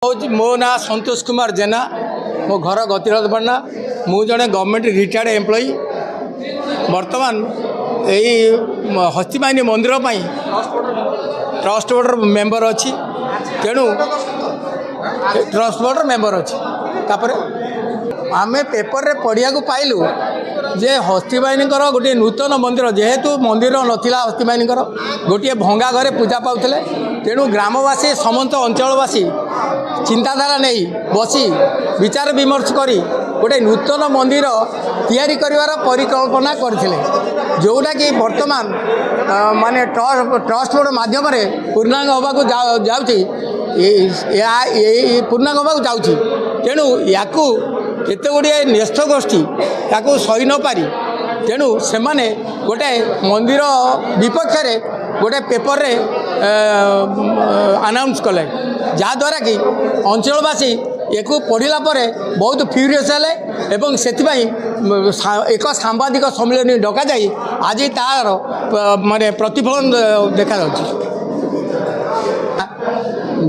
मो ना संतोष कुमार जेना मो घर गतिराज पन्ना मु जड़े गवर्नमेंट रिटायर्ड एम्प्लॉई बर्तमान यही हस्तीबाहिनी मंदिर ट्रस्ट बोर्ड मेंबर अच्छी तेणु ट्रस्ट बोर्ड मेंबर अच्छी आमे पेपर रे पढ़िया को पाइलु जे हस्तीबाहिनी गोटे नूतन मंदिर जेहेतु मंदिर नथिला हस्तीबाहिनी गोटे भंगा घरे पूजा पाउथले तेणु ग्रामवासी समस्त अंचलवासी चिंताधारा नहीं बसी विचार विमर्श करी गोटे नूतन मंदिर तैयारी करिवार परिकल्पना करथिले जोटा कि वर्तमान माने ट्रस्ट बोर्ड माध्यम पूर्णांग होबाकू जाउची पूर्णांग होबाकू जाउची तेणु याकू केते गुड़िए न्यस्त गोष्ठी या सही न पारी तेणु से माने गोटे मंदिर विपक्ष गोटे पेपर रे अनाउंस कले जहाद्वारा कि अंचलवासी एक पढ़ला बहुत फ्यूरियस हेले एवं से एक सांबादिक सम्मेलन डक जाए आज तार माने प्रतिफलन देखा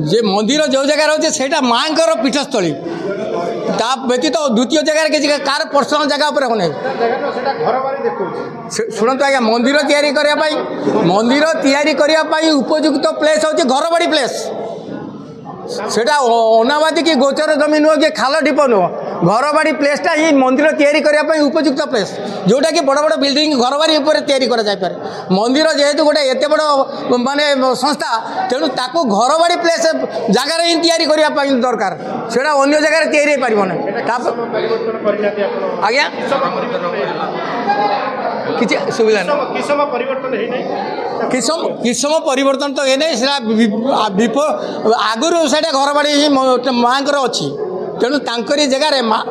जे मंदिर जो जगह रोचे से माँ पीठस्थली ता व्यतीत द्वितीय जगह किसी कार पर्सनल जगह पर होने शुणु आज्ञा मंदिर तैयारी करने उपयुक्त प्लेस हूँ घर बाड़ी प्लेस सेटा अनाबादी कि गोचर जमी नुह कि खाल ढीप नुह घर बाड़ी प्लेसटा ही मंदिर तैयारी करने उपयुक्त प्लेस जोटा कि बड़ बड़ बिल्डिंग घर बाड़ी उपर तैयारी करा जाय पारे मंदिर जेहेतु गोटे एत बड़ माने संस्था तेणु ताकू घर बाड़ी प्लेस जगार ही तैयारी करने दरकार सेटा अन्य जगह तैयारी हो पारिबो आज्ञा किसी सुविधा किसम परिवर्तन तो है आगुरी से घर बाड़ी माँ अच्छी तेणु तांकरी जगह माँ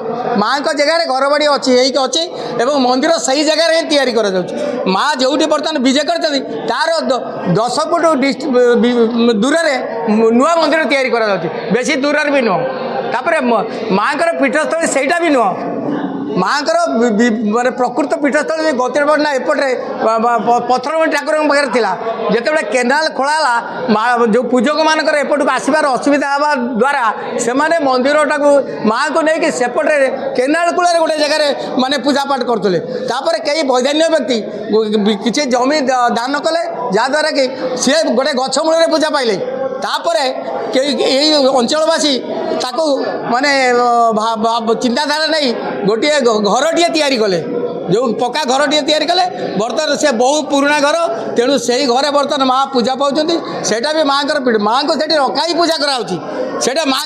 जगह घर बाड़ी अच्छी एवं मंदिर सही जगह ही तैयारी कर माँ जो बर्तमान विजय कर तार 10 फुट दूर नुआ मंदिर तैयारी कर बेसी दूर भी नुह तापर माँ पीठस्थल सेटा भी नुह माँ माने प्रकृत पीठस्थल गतिरबना एपटे पथरमणी ठाकुर पाखे था जिते केनाल खोला जो पूजक मान एपटू आसबार असुविधा हवा द्वारा से मंदिर टाक माँ को लेकिन सेपटे केनाल कूल गोटे जगह माने पूजा पाठ करते कई वैधान्य व्यक्ति किसी जमी दान कले जहाद्वारा कि सी गोटे गछ मूल पूजा पाइले तापर यही अंचलवासी ताकू माने चिंताधारा नहीं गोटे घरटे तैयारी कले जो पक्का घरटे तैयारी कले बर्तमान से बहु पुराना घर तेणु से घरे बर्तमान माँ पूजा पाँच से भी माँ को रखा ही पूजा कराऊँगी से माँ